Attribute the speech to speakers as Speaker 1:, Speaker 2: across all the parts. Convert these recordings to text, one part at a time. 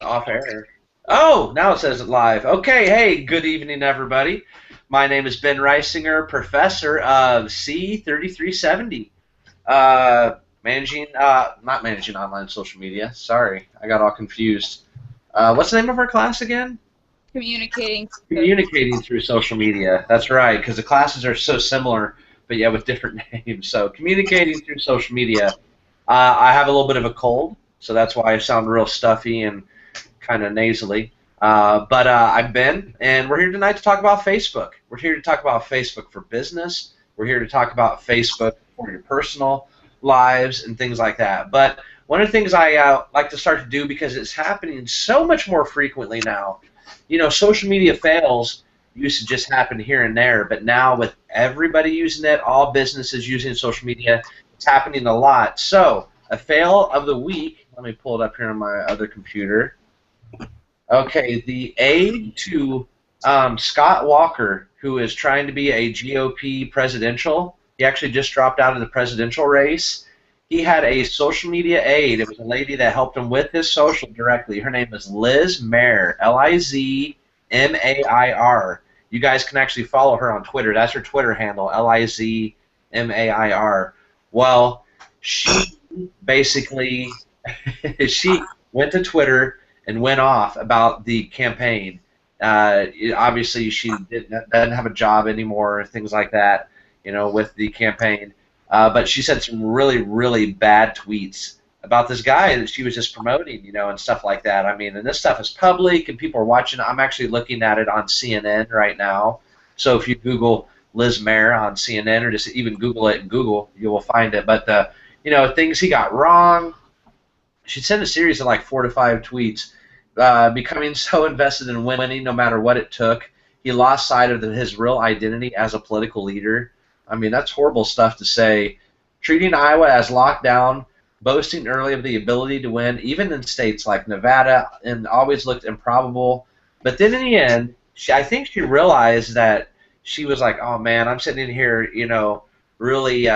Speaker 1: Off air. Oh, now it says it live. Okay, hey, good evening, everybody. My name is Ben Reisinger, professor of C3370. Not managing online social media. Sorry, I got all confused. What's the name of our class again?
Speaker 2: Communicating.
Speaker 1: Communicating through social media. That's right, because the classes are so similar, but yeah, with different names. So, communicating through social media. I have a little bit of a cold, so that's why I sound real stuffy and kind of nasally. But I'm Ben, and we're here tonight to talk about Facebook. We're here to talk about Facebook for business. We're here to talk about Facebook for your personal lives and things like that. But one of the things I like to start to do, because it's happening so much more frequently now, social media fails used to just happen here and there, but now with everybody using it, all businesses using social media, it's happening a lot. So, a fail of the week, let me pull it up here on my other computer. Okay, the aide to Scott Walker, who is trying to be a GOP presidential, he actually just dropped out of the presidential race. He had a social media aide. It was a lady that helped him with his social directly. Her name is Liz Mair, Lizmair. You guys can actually follow her on Twitter. That's her Twitter handle, Lizmair. Well, she basically she went to Twitter and went off about the campaign. Obviously, she doesn't have a job anymore, things like that, with the campaign. But she said some really, really bad tweets about this guy that she was just promoting, and stuff like that. I mean, and this stuff is public, and people are watching. I'm actually looking at it on CNN right now. So if you Google Liz Mair on CNN, or just even Google it in Google, you will find it. But the, things he got wrong. She sent a series of like 4 to 5 tweets, becoming so invested in winning no matter what it took. He lost sight of his real identity as a political leader. I mean, that's horrible stuff to say. Treating Iowa as locked down, boasting early of the ability to win, even in states like Nevada, and always looked improbable. But then in the end, I think she realized that she was like, oh man, I'm sitting in here, really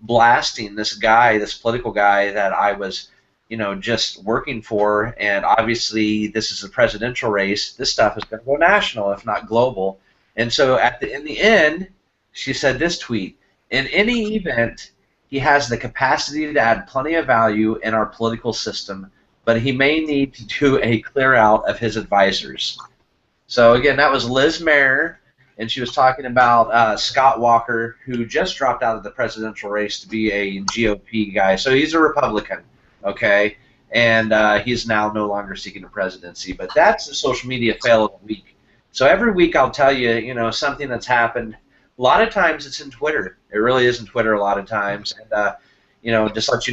Speaker 1: blasting this guy, this political guy that I was just working for, and obviously this is a presidential race. This stuff is going to go national, if not global. And so in the end, she said this tweet: "In any event, he has the capacity to add plenty of value in our political system, but he may need to do a clear out of his advisors." So again, that was Liz Mair, and she was talking about Scott Walker, who just dropped out of the presidential race to be a GOP guy. So he's a Republican, okay, and he's now no longer seeking a presidency. But that's the social media fail of the week. So every week I'll tell you, something that's happened. A lot of times it's in Twitter. It really is in Twitter a lot of times, and just let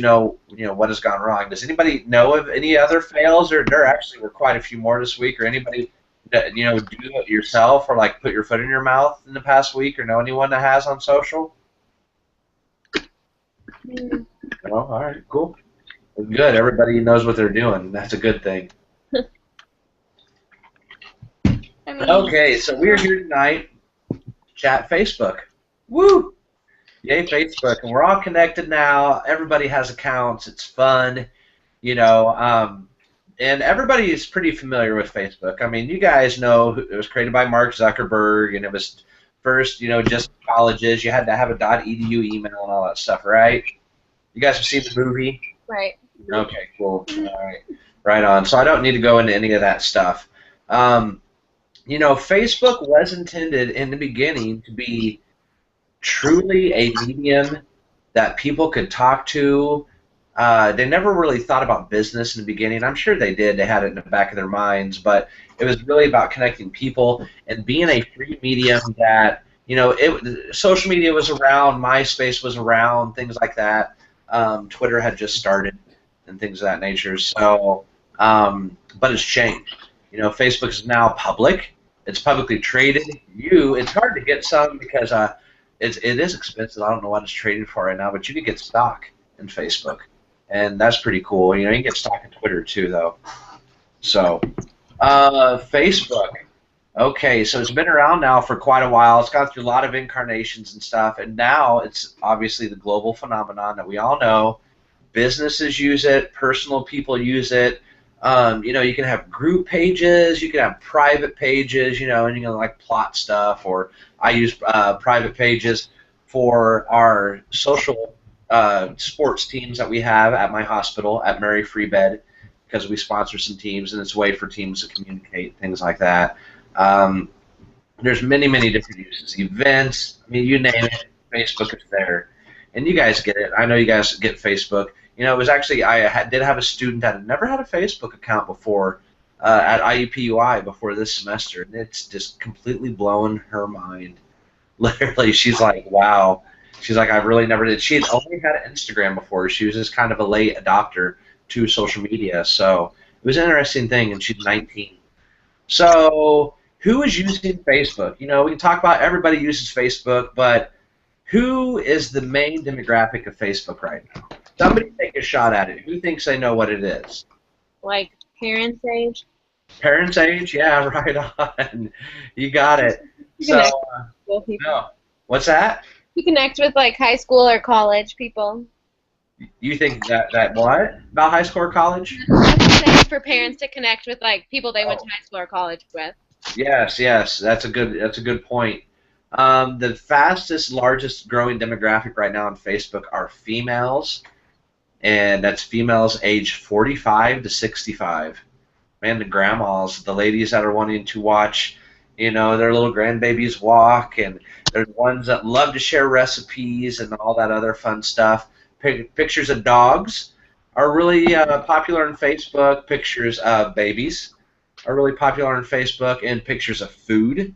Speaker 1: what has gone wrong. Does anybody know of any other fails, or there actually were quite a few more this week, or anybody that do it yourself, or like put your foot in your mouth in the past week, or know anyone that has on social?
Speaker 2: Mm.
Speaker 1: No? All right, cool. Good. Everybody knows what they're doing. That's a good thing.
Speaker 2: I mean,
Speaker 1: Okay, so we're here tonight to chat Facebook. Woo! Yay, Facebook. And we're all connected now. Everybody has accounts. It's fun, and everybody is pretty familiar with Facebook. I mean, you guys know it was created by Mark Zuckerberg, and it was first, just colleges. You had to have a .edu email and all that stuff, right? You guys have seen the movie?
Speaker 2: right.
Speaker 1: Okay, cool. All right. Right on. So I don't need to go into any of that stuff. Facebook was intended in the beginning to be truly a medium that people could talk to. They never really thought about business in the beginning. I'm sure they did. They had it in the back of their minds, but it was really about connecting people and being a free medium that, social media was around, MySpace was around, things like that. Twitter had just started and things of that nature. So, but it's changed. Facebook is now public. It's publicly traded. It's hard to get some because it is expensive. I don't know what it's traded for right now, but you can get stock in Facebook, and that's pretty cool. You can get stock in Twitter too, though. So, Facebook. Okay, so it's been around now for quite a while. It's gone through a lot of incarnations and stuff, and now it's obviously the global phenomenon that we all know. Businesses use it, personal people use it. You know, you can have group pages, you can have private pages, you know, and you can like plot stuff. Or I use private pages for our social sports teams that we have at my hospital at Mary Free Bed, because we sponsor some teams, and it's a way for teams to communicate, things like that. Um, there's many, many different uses. Events, I mean, you name it, Facebook is there. And you guys get it. I know you guys get Facebook. You know, it was actually, did have a student that had never had a Facebook account before at IUPUI before this semester, and it's just completely blown her mind. Literally, she's like, wow. She's like, I really never did. She had only had Instagram before. She was just kind of a late adopter to social media. So it was an interesting thing, and she's 19. So who is using Facebook? You know, we can talk about everybody uses Facebook, but who is the main demographic of Facebook right now? Somebody take a shot at it. Who thinks they know what it is?
Speaker 3: Like parents' age?
Speaker 1: Parents' age? Yeah, right on. You got it.
Speaker 3: You
Speaker 1: So,
Speaker 3: people.
Speaker 1: what's that?
Speaker 3: You connect with like high school or college people.
Speaker 1: You think that what? About high school or college?
Speaker 3: That's nice for parents to connect with like people they went to high school or college with.
Speaker 1: Yes, yes. That's a good point. The fastest, largest growing demographic right now on Facebook are females, and that's females aged 45 to 65. Man, the grandmas, the ladies that are wanting to watch, you know, their little grandbabies walk, and there's ones that love to share recipes and all that other fun stuff. Pictures of dogs are really popular on Facebook. Pictures of babies are really popular on Facebook, and pictures of food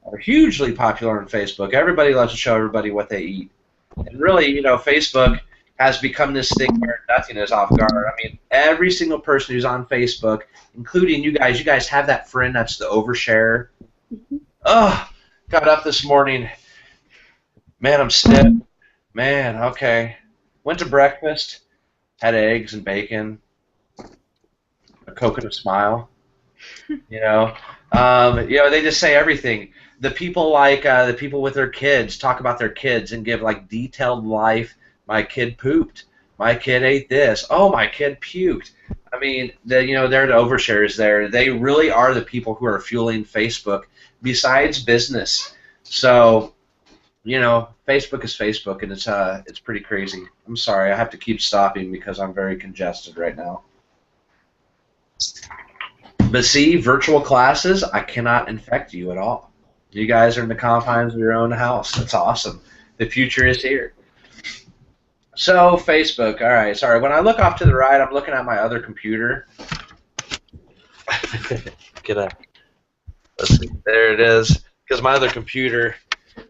Speaker 1: are hugely popular on Facebook. Everybody loves to show everybody what they eat. And really, you know, Facebook has become this thing where nothing is off guard. I mean, every single person who's on Facebook, including you guys have that friend that's the overshare. Oh, got up this morning. Man, I'm stiff. Man, okay. Went to breakfast, had eggs and bacon, a coconut smile. You know, they just say everything. The people the people with their kids talk about their kids and give like detailed life. My kid pooped. My kid ate this. Oh, my kid puked. I mean, they're the overshares there. They really are the people who are fueling Facebook besides business. So, you know, Facebook is Facebook, and it's pretty crazy. I'm sorry, I have to keep stopping because I'm very congested right now. But see, virtual classes, I cannot infect you at all. You guys are in the confines of your own house. That's awesome. The future is here. So, Facebook. All right, sorry. When I look off to the right, I'm looking at my other computer. Let's see. There it is. Because my other computer,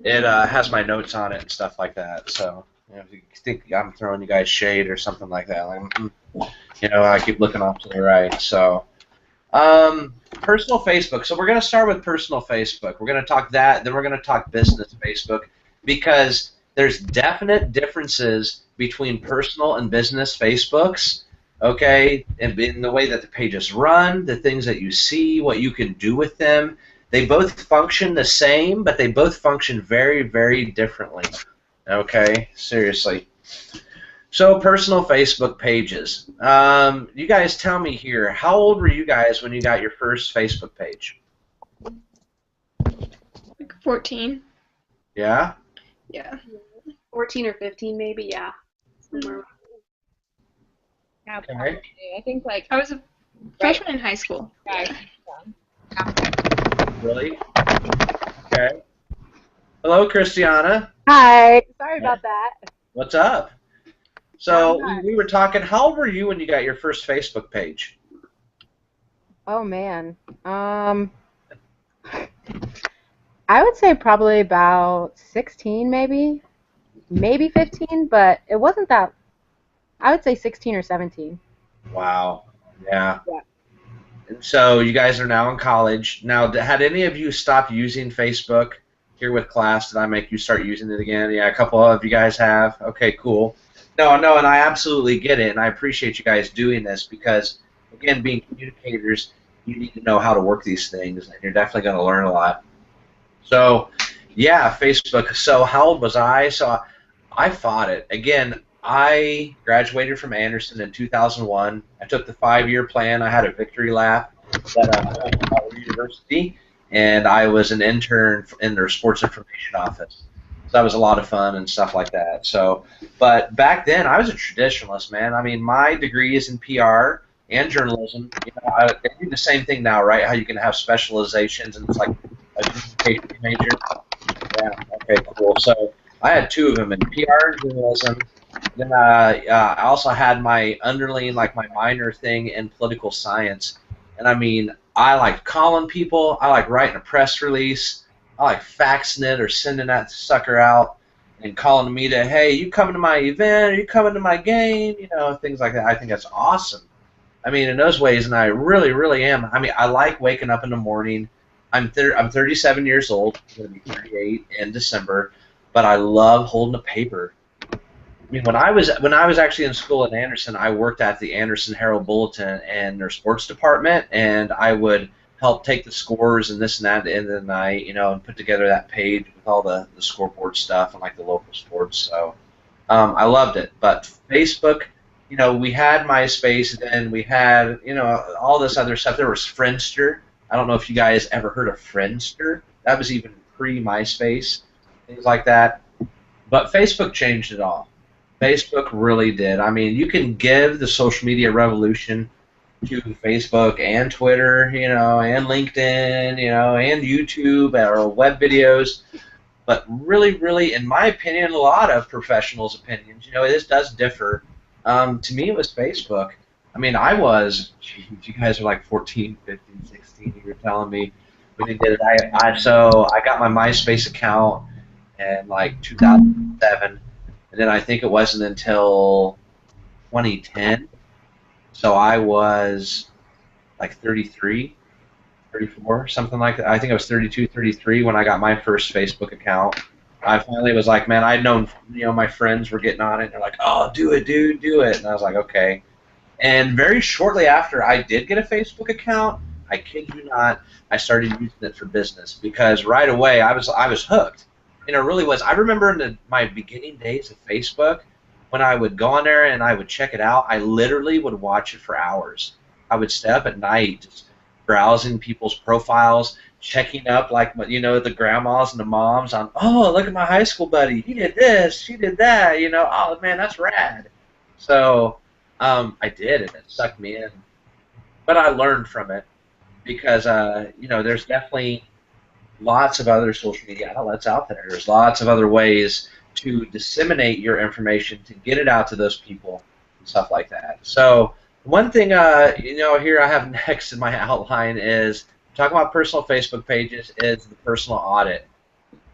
Speaker 1: it has my notes on it and stuff like that. So, you know, if you think I'm throwing you guys shade or something like that, you know, I keep looking off to the right. So, personal Facebook. So we're going to start with personal Facebook. We're going to talk that, then we're going to talk business Facebook, because there's definite differences between personal and business Facebooks, okay, and in the way that the pages run, the things that you see, what you can do with them. They both function the same, but they both function very, very differently, okay, seriously. So personal Facebook pages. You guys tell me here, how old were you guys when you got your first Facebook page?
Speaker 2: Like 14.
Speaker 1: Yeah?
Speaker 2: Yeah.
Speaker 3: 14 or 15 maybe, yeah. Somewhere.
Speaker 2: Yeah,
Speaker 1: Okay.
Speaker 2: probably. I think like I was a freshman in high school.
Speaker 3: Right.
Speaker 1: Really? Okay. Hello, Christiana.
Speaker 4: Hi. Sorry about that.
Speaker 1: What's up? So we were talking, how old were you when you got your first Facebook page?
Speaker 4: Oh man. I would say probably about 16 maybe. Maybe 15, but it wasn't that. I would say 16 or 17.
Speaker 1: Wow. Yeah.
Speaker 4: Yeah.
Speaker 1: And so you guys are now in college. Now, had any of you stopped using Facebook here with class? Did I make you start using it again? Yeah, a couple of you guys have. Okay, cool. No, and I absolutely get it, and I appreciate you guys doing this because, again, being communicators, you need to know how to work these things, and you're definitely going to learn a lot. So, yeah, Facebook. So how old was I? So I fought it. Again, I graduated from Anderson in 2001. I took the 5-year plan. I had a victory lap at Howard University, and I was an intern in their sports information office. So that was a lot of fun and stuff like that. So, but back then I was a traditionalist, man. I mean, my degree is in PR and journalism. You know, they do the same thing now, right? How you can have specializations, and it's like a communication major. Yeah. Okay. Cool. So I had two of them in PR and journalism. Then I also had my underling, like my minor thing in political science. And I mean, I like calling people. I like writing a press release. I like faxing it or sending that sucker out and calling me to, hey, you coming to my event? Are you coming to my game? You know, things like that. I think that's awesome. I mean, in those ways, and I really, really am. I mean, I like waking up in the morning. I'm 37 years old. I'm going to be 38 in December, but I love holding a paper. I mean, when I was actually in school at Anderson, I worked at the Anderson Herald Bulletin and their sports department, and I would help take the scores and this and that at the end of the night, you know, and put together that page with all the scoreboard stuff and like the local sports. So I loved it. But Facebook, you know, we had MySpace, and then we had, you know, all this other stuff. There was Friendster. I don't know if you guys ever heard of Friendster. That was even pre-MySpace, things like that. But Facebook changed it all. Facebook really did. I mean, you can give the social media revolution to Facebook and Twitter, you know, and LinkedIn, you know, and YouTube or web videos. But really, really, in my opinion, a lot of professionals' opinions, you know, this does differ. To me, it was Facebook. I mean, geez, you guys are like 14, 15, 16, you were telling me when you did it. So I got my MySpace account in like 2007. And then I think it wasn't until 2010. So I was like 33, 34, something like that. I think I was 32, 33 when I got my first Facebook account. I finally was like, man, I'd known, you know, my friends were getting on it. And they're like, oh, do it, dude, do it. And I was like, okay. And very shortly after I did get a Facebook account, I kid you not, I started using it for business because right away I was hooked. You know, it really was. I remember in my beginning days of Facebook, when I would go on there and I would check it out, I literally would watch it for hours. I would stay up at night just browsing people's profiles, checking up, like, you know, the grandmas and the moms on, oh, look at my high school buddy. He did this. She did that. You know, oh, man, that's rad. So I did, and it sucked me in. But I learned from it because, you know, there's definitely lots of other social media outlets out there. There's lots of other ways to disseminate your information, to get it out to those people and stuff like that. So one thing, you know, here I have next in my outline is talking about personal Facebook pages is the personal audit.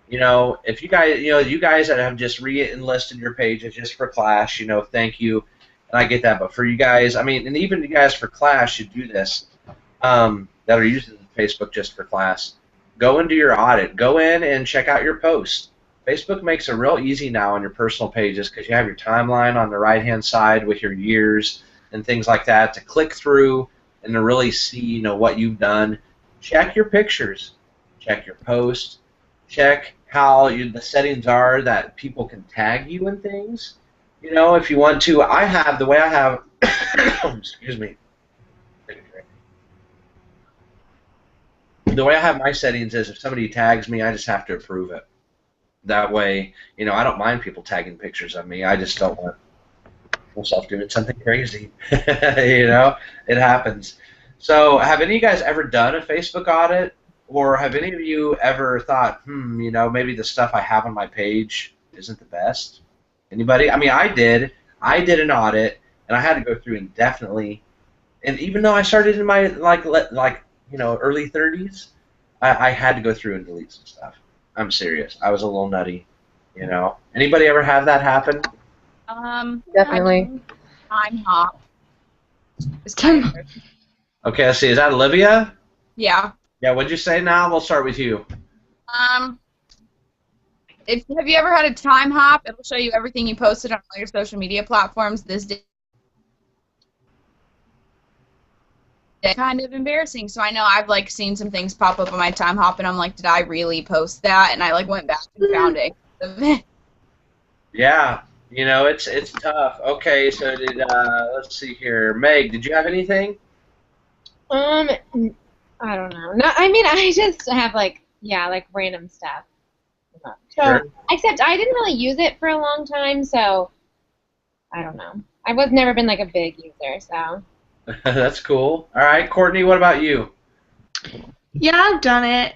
Speaker 1: You know, if you guys that have just re-enlisted your pages just for Clash, you know, thank you, and I get that. But for you guys, I mean, and even you guys for Clash should do this, that are using Facebook just for Class. Go into your audit. Go in and check out your posts. Facebook makes it real easy now on your personal pages because you have your timeline on the right-hand side with your years and things like that to click through and to really see, you know, what you've done. Check your pictures. Check your posts. Check how the settings are that people can tag you and things. You know, if you want to, the way I have, excuse me. The way I have my settings is if somebody tags me, I just have to approve it. That way, you know, I don't mind people tagging pictures of me. I just don't want myself doing something crazy. You know, it happens. So have any of you guys ever done a Facebook audit? Or have any of you ever thought, you know, maybe the stuff I have on my page isn't the best? Anybody? I mean, I did. I did an audit, and I had to go through indefinitely. And even though I started in my, you know, early 30s, I had to go through and delete some stuff. I'm serious. I was a little nutty, you know. Anybody ever have that happen?
Speaker 4: Definitely.
Speaker 5: Time hop.
Speaker 1: Okay, let's see. Is that Olivia?
Speaker 5: Yeah.
Speaker 1: Yeah, what'd you say now? We'll start with you.
Speaker 5: Have you ever had a time hop? It'll show you everything you posted on all your social media platforms this day. Kind of embarrassing. So I know I've like seen some things pop up on my time hop, and I'm like, did I really post that? And I like went back and found it.
Speaker 1: Yeah, You know, it's tough. Okay, so let's see here. Meg, did you have anything?
Speaker 3: Um, I don't know. No, I mean, I just have like, yeah, like random stuff. So,
Speaker 1: Sure.
Speaker 3: except I didn't really use it for a long time, so I don't know. I was never been like a big user, so.
Speaker 1: That's cool. All right, Courtney, what about you?
Speaker 2: Yeah, I've done it.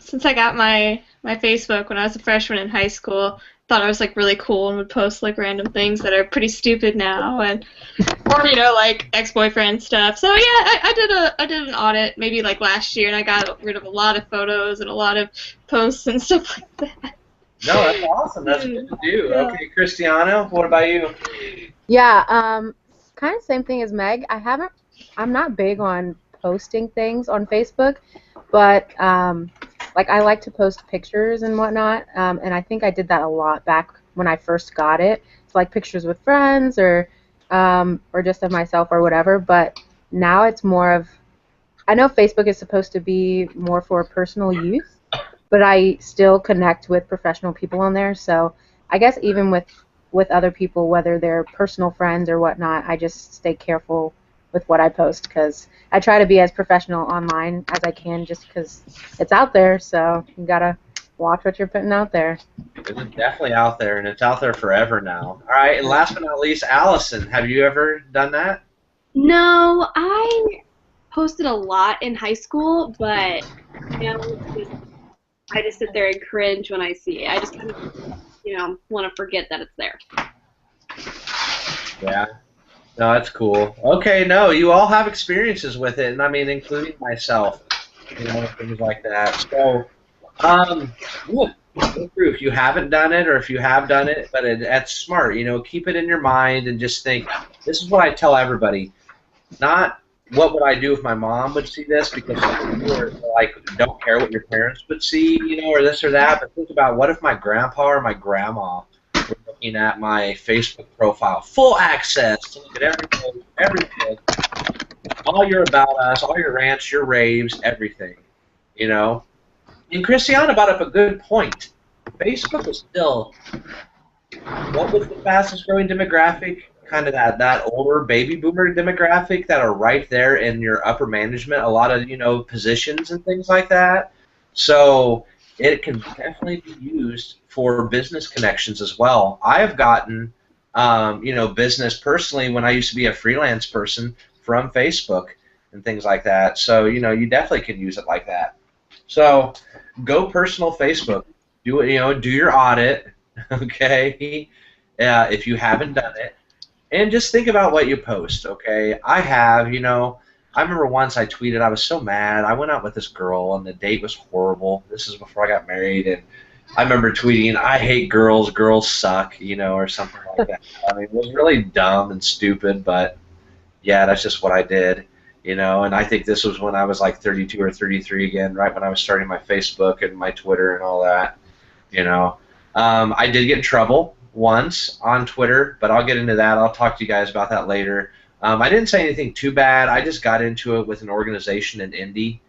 Speaker 2: Since I got my Facebook when I was a freshman in high school, thought I was like really cool and would post like random things that are pretty stupid now, and or like ex-boyfriend stuff. So yeah, I did an audit maybe like last year, and I got rid of a lot of photos and a lot of posts and stuff like that.
Speaker 1: No, that's awesome. That's good to do.
Speaker 2: Yeah.
Speaker 1: Okay, Cristiano, what about you?
Speaker 4: Yeah, kind of same thing as Meg. I'm not big on posting things on Facebook, but like I like to post pictures and whatnot, and I think I did that a lot back when I first got it. It's like pictures with friends or just of myself or whatever. But now it's more of, I know Facebook is supposed to be more for personal use, but I still connect with professional people on there. So I guess even with other people, whether they're personal friends or whatnot, I just stay careful with what I post because I try to be as professional online as I can, just because it's out there. So you gotta watch what you're putting out there.
Speaker 1: It's definitely out there, and it's out there forever now. All right, and last but not least, Allison, have you ever done that?
Speaker 6: No, I posted a lot in high school, but now I just sit there and cringe when I see it. I just kind of, want to forget that it's there.
Speaker 1: Yeah. No, that's cool. Okay, no, you all have experiences with it, and I mean, including myself, things like that. So, look, if you haven't done it, or if you have done it, but that's smart. Keep it in your mind and just think. This is what I tell everybody. Not what would I do if my mom would see this, because some people are like don't care what your parents would see, or this or that. But think about what if my grandpa or my grandma were looking at my Facebook profile, full access to look at everything, all your about us, all your rants, your raves, everything, you know. And Christiana brought up a good point. Facebook is still, what was the fastest growing demographic? Kind of that older baby boomer demographic that are right there in your upper management, a lot of, positions and things like that. So it can definitely be used for business connections as well. I have gotten, business personally when I used to be a freelance person from Facebook and things like that. So, you definitely can use it like that. So go personal Facebook. Do it, do your audit, okay? If you haven't done it. And just think about what you post, okay? I have, I remember once I tweeted, I was so mad. I went out with this girl, and the date was horrible. This is before I got married, and I remember tweeting, I hate girls, girls suck, or something like that. I mean, it was really dumb and stupid, but yeah, that's just what I did, and I think this was when I was like 32 or 33 again, right when I was starting my Facebook and my Twitter and all that, I did get in trouble once on Twitter, but I'll get into that. I'll talk to you guys about that later. I didn't say anything too bad. I just got into it with an organization in Indy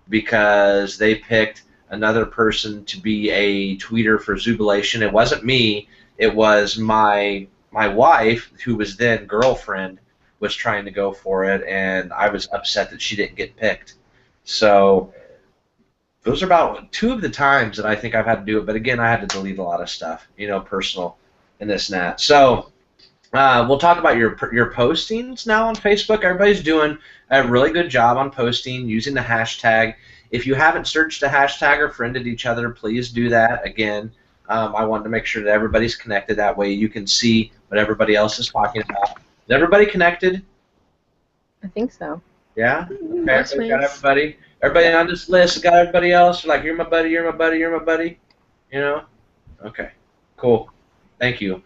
Speaker 1: because they picked another person to be a tweeter for Zubilation. It wasn't me. It was my wife, who was then girlfriend, was trying to go for it, and I was upset that she didn't get picked. So those are about two of the times that I think I've had to do it. But again, I had to delete a lot of stuff, personal and this and that. So we'll talk about your postings now on Facebook. Everybody's doing a really good job on posting using the hashtag. If you haven't searched the hashtag or friended each other, please do that. Again, I wanted to make sure that everybody's connected. That way you can see what everybody else is talking about. Is everybody connected?
Speaker 4: I think so.
Speaker 1: Yeah? Okay,
Speaker 2: That's
Speaker 1: everybody got
Speaker 2: nice.
Speaker 1: everybody? Everybody on this list got everybody else? Like, you're my buddy, you're my buddy, you're my buddy? Okay, cool. Thank you.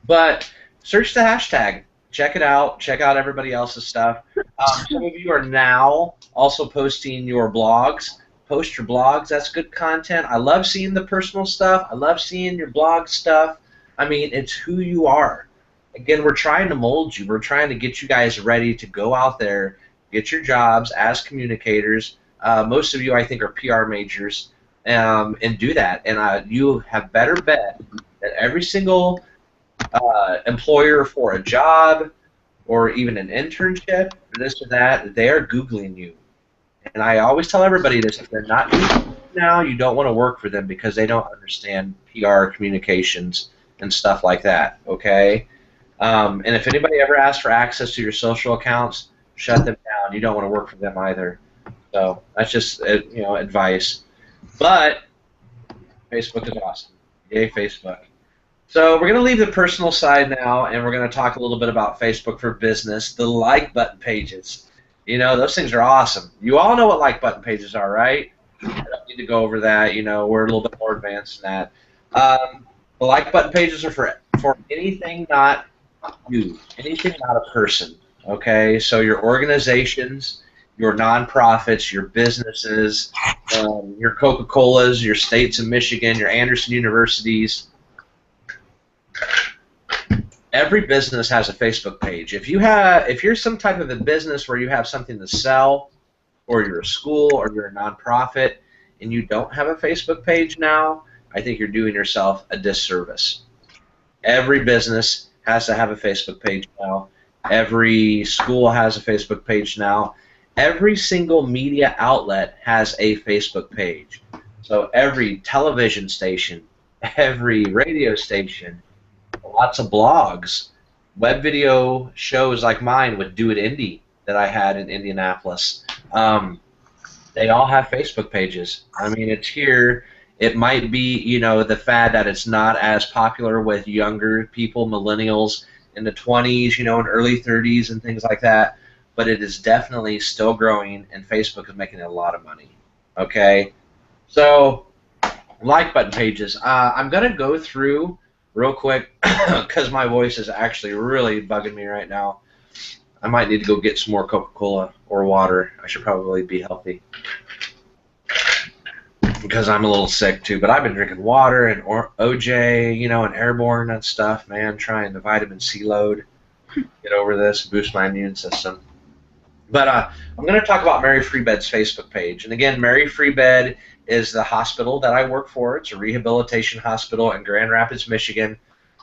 Speaker 1: But search the hashtag. Check it out. Check out everybody else's stuff. Some of you are now also posting your blogs. Post your blogs. That's good content. I love seeing the personal stuff. I love seeing your blog stuff. I mean, it's who you are. Again, we're trying to mold you. We're trying to get you guys ready to go out there, get your jobs as communicators. Most of you, I think, are PR majors, and do that. And you have better bet every single employer for a job or even an internship, or this or that, they are Googling you. And I always tell everybody this: if they're not Googling you now, you don't want to work for them because they don't understand PR, communications, and stuff like that. Okay. And if anybody ever asks for access to your social accounts, shut them down. You don't want to work for them either. So that's just advice. But Facebook is awesome. Yay, Facebook. So we're going to leave the personal side now, and we're going to talk a little bit about Facebook for Business, the like button pages. Those things are awesome. You all know what like button pages are, right? I don't need to go over that. We're a little bit more advanced than that. The like button pages are for anything not you, anything not a person. Okay, so your organizations, your nonprofits, your businesses, your Coca-Colas, your states in Michigan, your Anderson universities. Every business has a Facebook page. If you're some type of a business where you have something to sell, or you're a school, or you're a nonprofit, and you don't have a Facebook page now, I think you're doing yourself a disservice. Every business has to have a Facebook page now. Every school has a Facebook page now. Every single media outlet has a Facebook page. So every television station, every radio station, lots of blogs, web video shows like mine with Do It Indy that I had in Indianapolis. They all have Facebook pages. I mean, it's here. It might be, the fad that it's not as popular with younger people, millennials in the 20s, and early 30s and things like that. But it is definitely still growing, and Facebook is making a lot of money. Okay? So, like button pages. I'm going to go through real quick because my voice is actually really bugging me right now. I might need to go get some more Coca-Cola or water. I should probably be healthy because I'm a little sick too. But I've been drinking water and OJ, and Airborne and stuff, man, trying the vitamin C load. Get over this, boost my immune system. But I'm going to talk about Mary Free Bed's Facebook page. And again, Mary Free Bed is the hospital that I work for. It's a rehabilitation hospital in Grand Rapids, Michigan.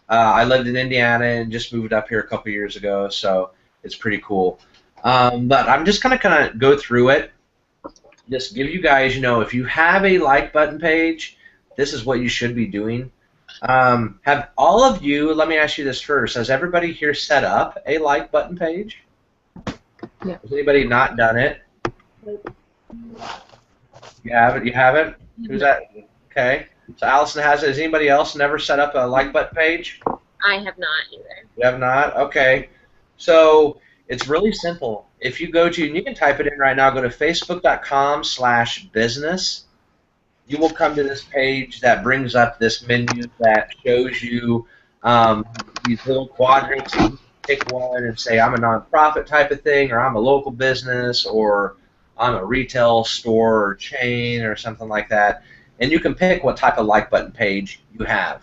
Speaker 1: I lived in Indiana and just moved up here a couple years ago, so it's pretty cool. But I'm just going to kind of go through it, just give you guys, if you have a like button page, this is what you should be doing. Have all of you, let me ask you this first, has everybody here set up a like button page?
Speaker 4: Yeah.
Speaker 1: Has anybody not done it? You haven't? You haven't? Who's that? Okay. So Allison has it. Has anybody else never set up a like button page?
Speaker 3: I have not either.
Speaker 1: You have not? Okay. So it's really simple. If you go to, and you can type it in right now, go to facebook.com/business. You will come to this page that brings up this menu that shows you these little quadrants. You pick one and say, I'm a nonprofit type of thing, or I'm a local business, or I'm a retail store or chain or something like that. And you can pick what type of like button page you have.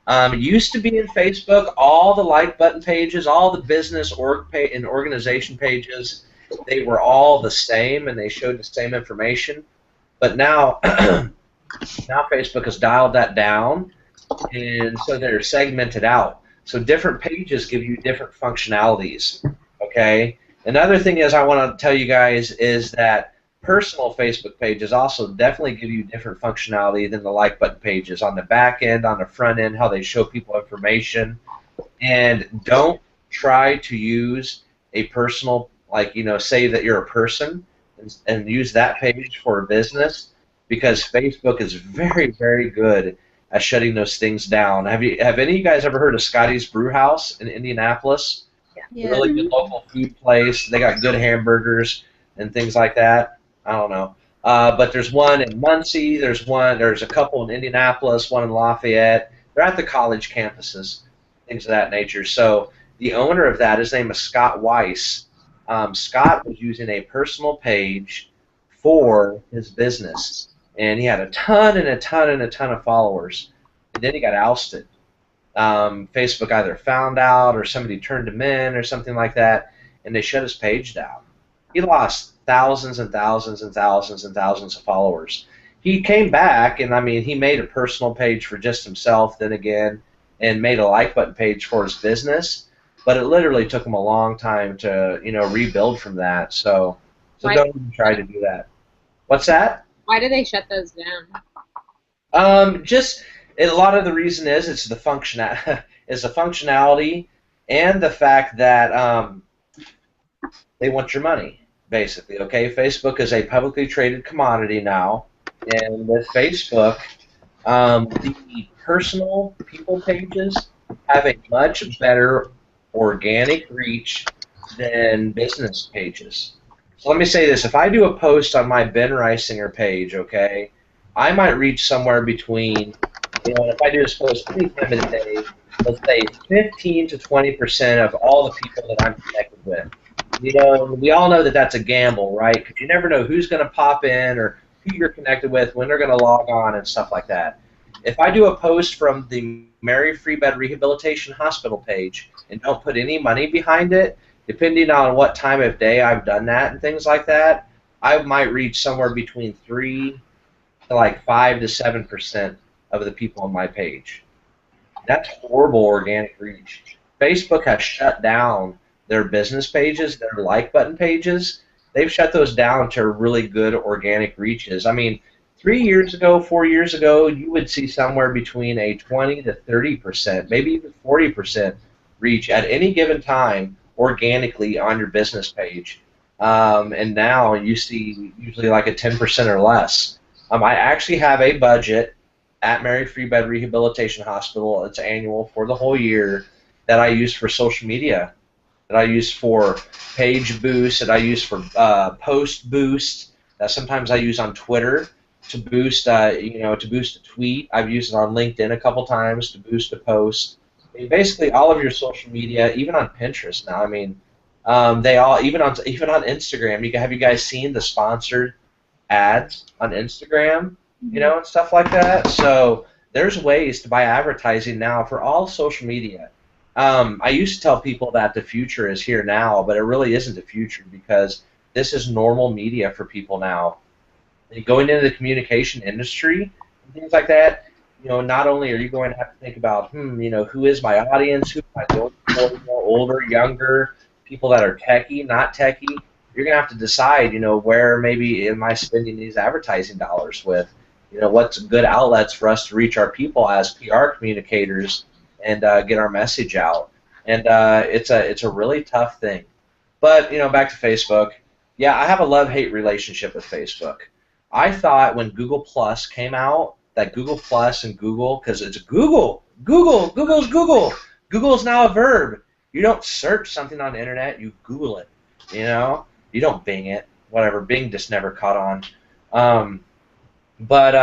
Speaker 1: It used to be in Facebook, all the like button pages, all the business and organization pages, they were all the same and they showed the same information. But now, now Facebook has dialed that down, and so they're segmented out. So different pages give you different functionalities. Okay. Another thing is I want to tell you guys is that personal Facebook pages also definitely give you different functionality than the like button pages on the back end, on the front end, how they show people information. And don't try to use a personal, say that you're a person and use that page for a business, because Facebook is very, very good at shutting those things down. Have any of you guys ever heard of Scotty's Brew House in Indianapolis?
Speaker 5: Yeah.
Speaker 1: Really good local food place. They got good hamburgers and things like that. I don't know. But there's one in Muncie. There's a couple in Indianapolis, one in Lafayette. They're at the college campuses, things of that nature. So the owner of that, his name is Scott Weiss. Scott was using a personal page for his business, and he had a ton and a ton and a ton of followers. And then he got ousted. Facebook either found out or somebody turned him in or something like that, and they shut his page down. He lost thousands and thousands and thousands and thousands of followers. He came back, and he made a personal page for just himself then again, and made a like button page for his business, but it literally took him a long time to, rebuild from that. So
Speaker 3: Why,
Speaker 1: don't even try to do that. What's that?
Speaker 3: why do they shut those down?
Speaker 1: Just a lot of the reason is it's the is the functionality and the fact that they want your money, basically. Okay, Facebook is a publicly traded commodity now, and with Facebook, the personal people pages have a much better organic reach than business pages. So let me say this: if I do a post on my Ben Reisinger page, okay, I might reach somewhere between, if I do this post any time of the day, let's say 15 to 20% of all the people that I'm connected with. We all know that that's a gamble, right? Because you never know who's going to pop in or who you're connected with, when they're going to log on and stuff like that. If I do a post from the Mary Free Bed Rehabilitation Hospital page and don't put any money behind it, depending on what time of day I've done that and things like that, I might reach somewhere between 3 to like 5 to 7% of the people on my page. That's horrible organic reach. Facebook has shut down their business pages, their like button pages. They've shut those down to really good organic reaches. I mean, 3 years ago, 4 years ago, you would see somewhere between a 20 to 30%, maybe even 40% reach at any given time organically on your business page. And now you see usually like a 10% or less. I actually have a budget at Mary Free Bed Rehabilitation Hospital. It's annual for the whole year that I use for social media, that I use for page boost, that I use for post boost, that sometimes I use on Twitter to boost, to boost a tweet. I've used it on LinkedIn a couple times to boost a post. I mean, basically, all of your social media, even on Pinterest now. I mean, they all even on Instagram. Have you guys seen the sponsored ads on Instagram? And stuff like that. So there's ways to buy advertising now for all social media. I used to tell people that the future is here now, but it really isn't the future because this is normal media for people now. And going into the communication industry and things like that, not only are you going to have to think about, who is my audience, who am I going for, older, younger, people that are techie, not techie. You're going to have to decide, where maybe am I spending these advertising dollars with? What's good outlets for us to reach our people as PR communicators and get our message out. And it's a really tough thing. But, back to Facebook. Yeah, I have a love-hate relationship with Facebook. I thought when Google Plus came out, that Google Plus and Google, because it's Google's Google. Google is now a verb. You don't search something on the internet, you Google it. You don't Bing it. Whatever, Bing just never caught on. But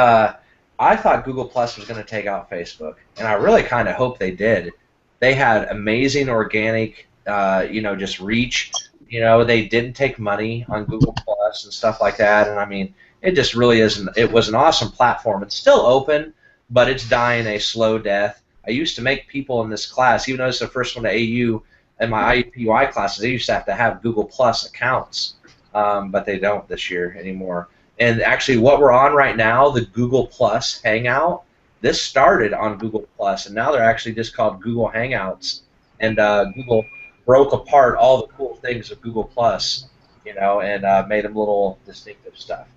Speaker 1: I thought Google Plus was going to take out Facebook, and I really kind of hope they did. They had amazing organic, just reach. They didn't take money on Google Plus and stuff like that, and I mean, it just really isn't. It was an awesome platform. It's still open, but it's dying a slow death. I used to make people in this class, even though it's the first one to AU, in my IUPUI classes, they used to have Google Plus accounts, but they don't this year anymore. And actually, what we're on right now, the Google Plus Hangout, this started on Google Plus, and now they're actually just called Google Hangouts. And Google broke apart all the cool things of Google Plus, and made them little distinctive stuff.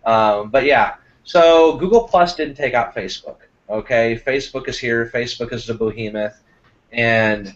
Speaker 1: But yeah, so Google Plus didn't take out Facebook. Okay, Facebook is here. Facebook is the behemoth, and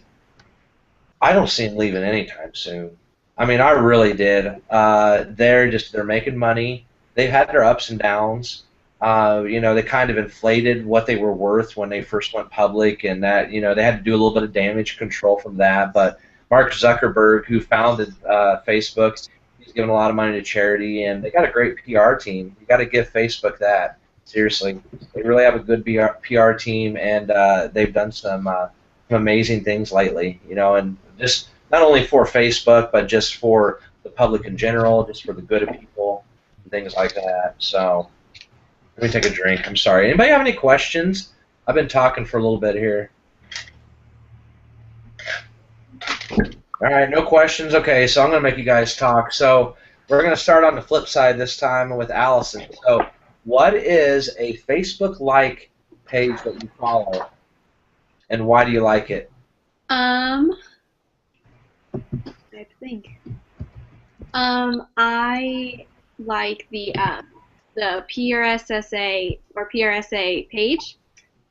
Speaker 1: I don't see them leaving anytime soon. I mean, I really did. They're making money. They've had their ups and downs. They kind of inflated what they were worth when they first went public, and that they had to do a little bit of damage control from that. But Mark Zuckerberg, who founded Facebook, he's given a lot of money to charity, and they got a great PR team. You got to give Facebook that. Seriously, they really have a good PR team, and they've done some amazing things lately. And just not only for Facebook, but just for the public in general, just for the good of people. Things like that. So let me take a drink. I'm sorry. Anybody have any questions? I've been talking for a little bit here. All right, no questions. Okay, so I'm going to make you guys talk. So we're going to start on the flip side this time with Allison. So what is a Facebook-like page that you follow? and why do you like it?
Speaker 6: I have to think. I like the PRSSA or PRSA page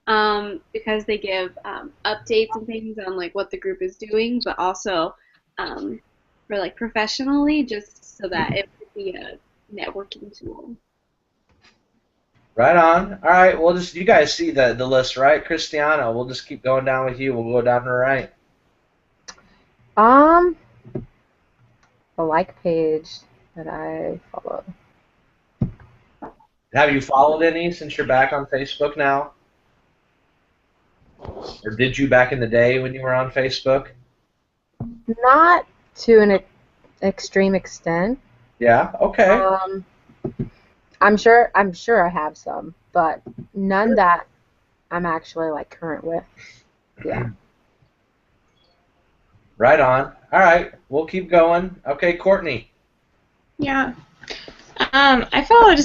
Speaker 6: because they give updates and things on like what the group is doing, but also for like professionally, just so that it would be a networking tool.
Speaker 1: Right on. All right. Well, just you guys see the list, right? Cristiano, we'll just keep going down with you. We'll go down to the right.
Speaker 4: The like page that I follow.
Speaker 1: Have you followed any since you're back on Facebook now? Or did you back in the day when you were on Facebook?
Speaker 4: Not to an extreme extent.
Speaker 1: Yeah. Okay.
Speaker 4: I'm sure I have some, but none that I'm actually like current with. Yeah.
Speaker 1: Right on. All right. We'll keep going. Okay, Courtney.
Speaker 2: Yeah. I follow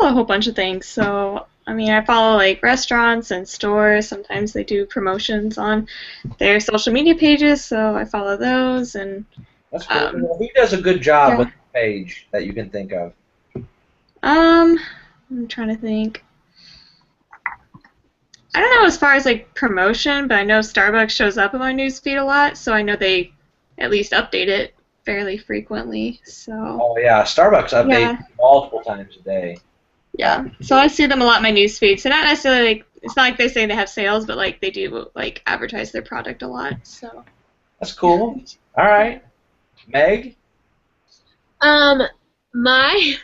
Speaker 2: a whole bunch of things. So I mean, I follow like restaurants and stores. Sometimes they do promotions on their social media pages, so I follow those. And
Speaker 1: That's cool. Who does a good job
Speaker 2: yeah.
Speaker 1: with the page that you can think of?
Speaker 2: I'm trying to think. I don't know as far as like promotion, but I know Starbucks shows up in my newsfeed a lot, so I know they at least update it fairly frequently. So.
Speaker 1: Oh yeah, Starbucks updates multiple times a day.
Speaker 2: Yeah, so I see them a lot in my newsfeed. So not necessarily like it's not like they say they have sales, but like they do like advertise their product a lot. So.
Speaker 1: That's cool. All right, Meg.
Speaker 3: My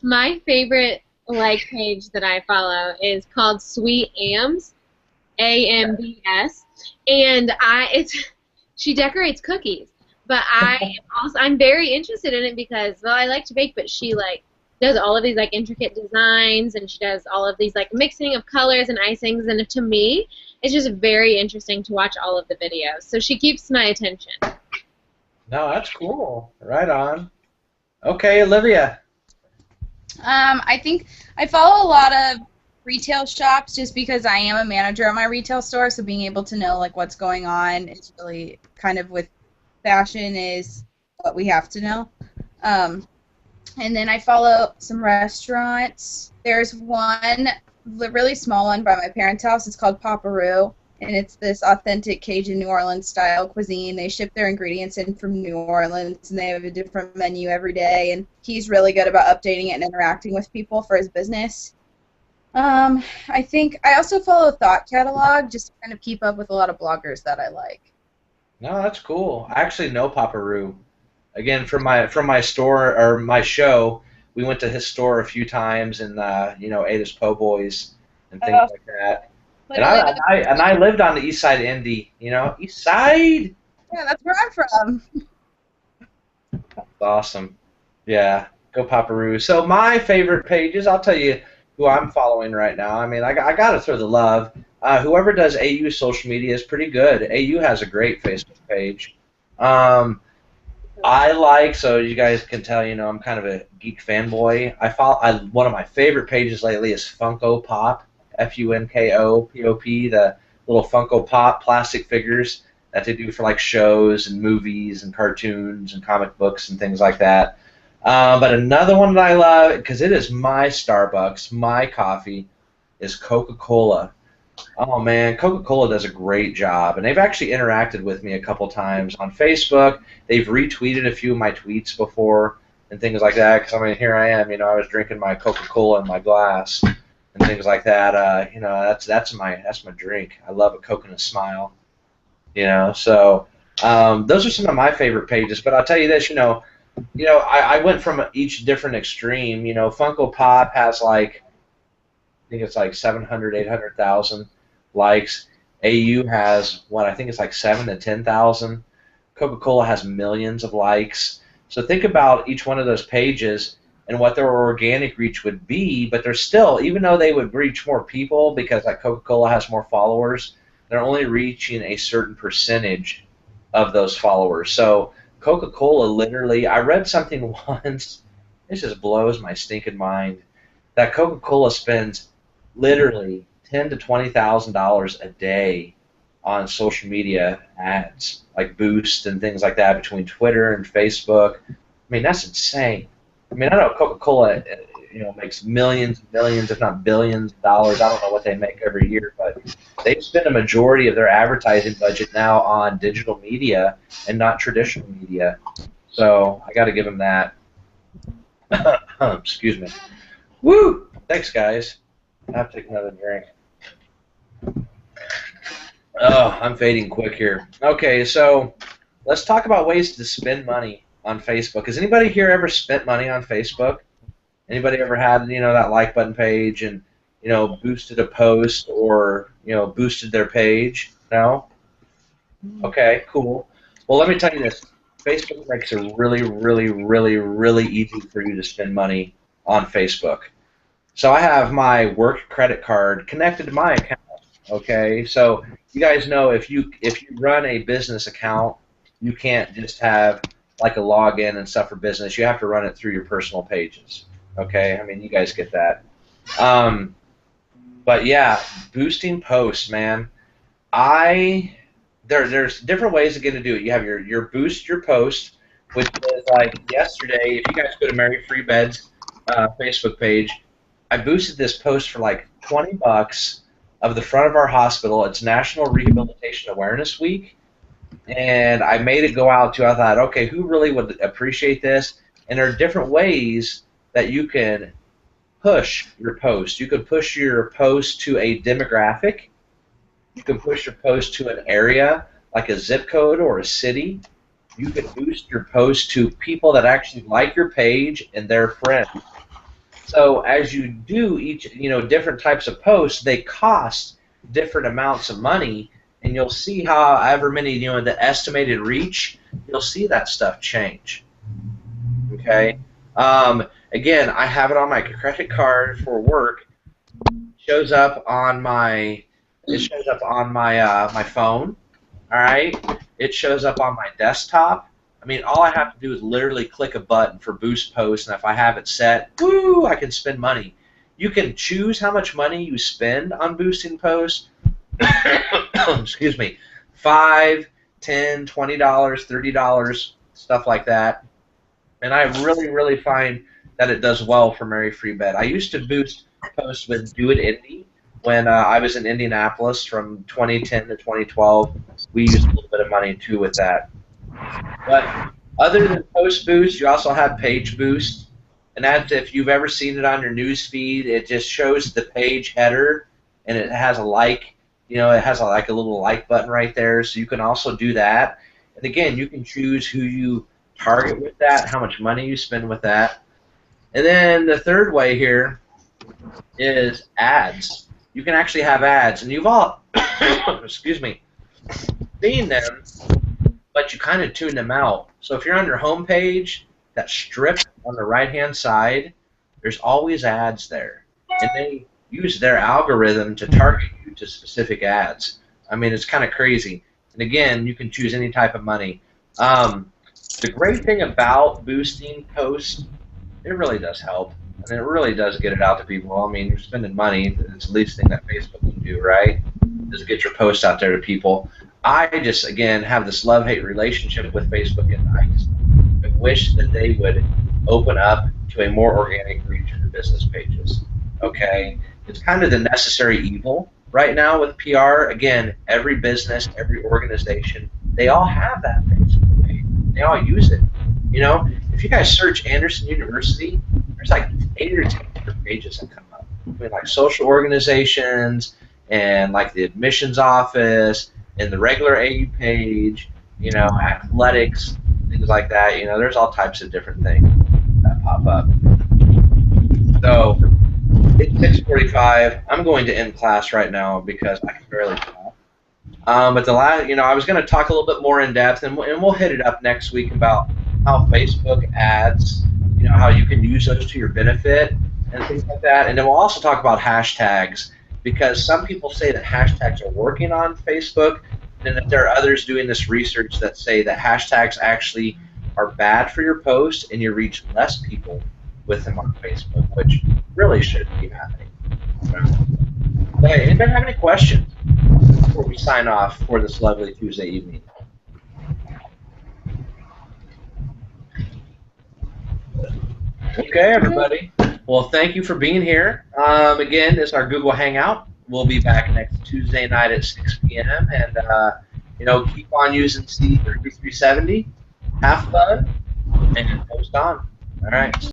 Speaker 3: my favorite like page that I follow is called Sweet Ams, AMBS, and she decorates cookies. But I'm very interested in it because I like to bake, but she like does all of these like intricate designs, and she does all of these like mixing of colors and icings, and to me it's just very interesting to watch all of the videos. So she keeps my attention.
Speaker 1: No, that's cool. Right on. Okay, Olivia.
Speaker 5: I think I follow a lot of retail shops just because I am a manager at my retail store, so being able to know like what's going on is really kind of with fashion is what we have to know. And then I follow some restaurants. There's one really small one by my parents' house. It's called Paparoo, and it's this authentic Cajun New Orleans style cuisine. They ship their ingredients in from New Orleans, and they have a different menu every day, and he's really good about updating it and interacting with people for his business. I think I also follow Thought Catalog just to kind of keep up with a lot of bloggers that I like.
Speaker 1: No, that's cool. I actually know Paparoo. Again, from my store or my show, we went to his store a few times and ate his po' boys and things like that. And I lived on the east side of Indy, east side.
Speaker 5: Yeah, that's where I'm from.
Speaker 1: That's awesome. Yeah, go Paparoo. So my favorite pages, I'll tell you who I'm following right now. I mean, I got to throw the love. Whoever does AU social media is pretty good. AU has a great Facebook page. I like, so you guys can tell, I'm kind of a geek fanboy. One of my favorite pages lately is Funko Pop, FUNKOPOP, the little Funko Pop plastic figures that they do for like shows and movies and cartoons and comic books and things like that. But another one that I love, because it is my Starbucks, my coffee, is Coca-Cola. Oh man, Coca-Cola does a great job, and they've actually interacted with me a couple times on Facebook. They've retweeted a few of my tweets before and things like that. Because I mean, here I am, I was drinking my Coca-Cola in my glass and things like that. That's my drink. I love a Coke and a smile. So those are some of my favorite pages. But I'll tell you this, I went from each different extreme. Funko Pop has like, I think it's like 700, 800,000 likes. AU has I think it's like 7,000 to 10,000. Coca-Cola has millions of likes. So think about each one of those pages and what their organic reach would be, but they're still, even though they would reach more people because like Coca-Cola has more followers, they're only reaching a certain percentage of those followers. So Coca-Cola literally, I read something once, this just blows my stinking mind, that Coca-Cola spends literally $10,000 to $20,000 a day on social media ads, like Boost and things like that, between Twitter and Facebook. I mean, that's insane. I mean, I know Coca-Cola, makes millions, millions, if not billions of dollars. I don't know what they make every year, but they spend a majority of their advertising budget now on digital media and not traditional media. So I got to give them that. Excuse me. Woo! Thanks, guys. I have to take another drink. Oh, I'm fading quick here. Okay, so let's talk about ways to spend money on Facebook. Has anybody here ever spent money on Facebook? Anybody ever had, that like button page and, boosted a post or, boosted their page? No? Okay, cool. Well, let me tell you this. Facebook makes it really, really, really, really easy for you to spend money on Facebook. So I have my work credit card connected to my account. Okay, so you guys know if you run a business account, you can't just have like a login and stuff for business. You have to run it through your personal pages. Okay, I mean, you guys get that. But yeah, boosting posts, man. There's different ways to get to do it. You have your boost your post, which is like yesterday. If you guys go to Mary Free Bed's Facebook page, I boosted this post for like $20 of the front of our hospital. It's National Rehabilitation Awareness Week, and I made it go out to. I thought, okay, who really would appreciate this? And there are different ways that you can push your post. You can push your post to a demographic. You can push your post to an area, like a zip code or a city. You can boost your post to people that actually like your page and their friends. So as you do each, different types of posts, they cost different amounts of money, and you'll see however many, the estimated reach, you'll see that stuff change. Okay. Again, I have it on my credit card for work. Shows up on my my phone. All right. It shows up on my desktop. I mean, all I have to do is literally click a button for boost post, and if I have it set, woo, I can spend money. You can choose how much money you spend on boosting posts. Excuse me, $5, $10, $20, $30, stuff like that. And I really, really find that it does well for Mary Free Bed. I used to boost posts with Do It Indie when I was in Indianapolis from 2010 to 2012. We used a little bit of money too with that. But other than post boost, you also have page boost, and that's if you've ever seen it on your news feed. It just shows the page header, and it has a like. It has like a little like button right there, so you can also do that. And again, you can choose who you target with that, how much money you spend with that. And then the third way here is ads. You can actually have ads, and you've all, excuse me, seen them, but you kind of tune them out. So if you're on your home page, that strip on the right-hand side, there's always ads there. And they use their algorithm to target you to specific ads. I mean, it's kind of crazy. And again, you can choose any type of money. The great thing about boosting posts, it really does help. And it really does get it out to people. I mean, you're spending money. It's the least thing that Facebook can do, right? Is get your posts out there to people. I just, again, have this love-hate relationship with Facebook, and I wish that they would open up to a more organic reach to business pages. Okay? It's kind of the necessary evil right now with PR. Again, every business, every organization, they all have that Facebook page. They all use it. If you guys search Anderson University, there's like 8 or 10 different pages that come up. I mean, like social organizations and like the admissions office and the regular AU page, athletics, things like that. There's all types of different things that pop up. So it's 6:45. I'm going to end class right now because I can barely talk. But I was going to talk a little bit more in depth, and we'll hit it up next week about how Facebook ads, how you can use those to your benefit and things like that. And then we'll also talk about hashtags, because some people say that hashtags are working on Facebook, and that there are others doing this research that say that hashtags actually are bad for your post and you reach less people with them on Facebook, which really shouldn't be happening. Hey, anybody have any questions before we sign off for this lovely Tuesday evening? Okay, everybody. Well, thank you for being here. Again, this is our Google Hangout. We'll be back next Tuesday night at 6 p.m. And, keep on using CD3370. Have fun and post on. All right.